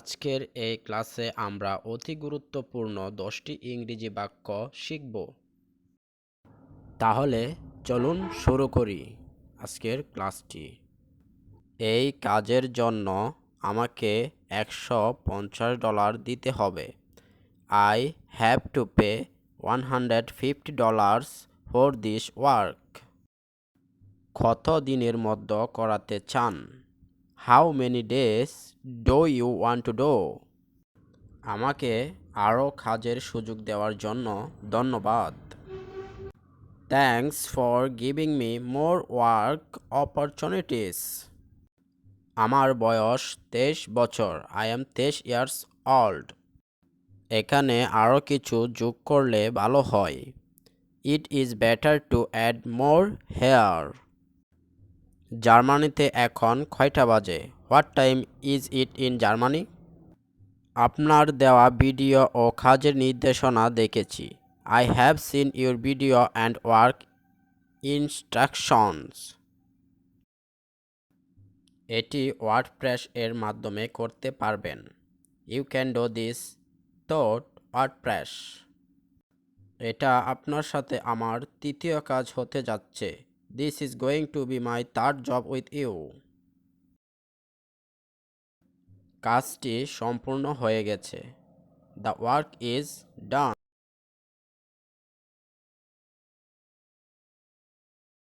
আজকের এই ক্লাসে আমরা অতি গুরুত্বপূর্ণ 10টি ইংরেজি বাক্য শিখব। তাহলে চলুন শুরু করি আজকের ক্লাসটি। এই কাজের জন্য আমাকে $150 দিতে হবে। I have to pay $150 for this work. কত দিনের মধ্যে করাতে চান? How many days do you want to do? আমাকে আরও কাজের সুযোগ দেওয়ার জন্য ধন্যবাদ। Thanks for giving me more work opportunities. আমার বয়স 23 বছর। I am 23 years old. এখানে আরও কিছু যোগ করলে ভালো হয়। It is better to add more here. জার্মানিতে এখন কয়টা বাজে? What time is it in Germany? আপনার দেওয়া ভিডিও ও কাজের নির্দেশনা দেখেছি। I have seen your video and work instructions. এটি ওয়ার্ডপ্রেস এর মাধ্যমে করতে পারবেন। You can do this through WordPress. এটা আপনার সাথে আমার তৃতীয় কাজ হতে যাচ্ছে। This is going to be my third job with you. কাজটি সম্পূর্ণ হয়ে গেছে। The work is done.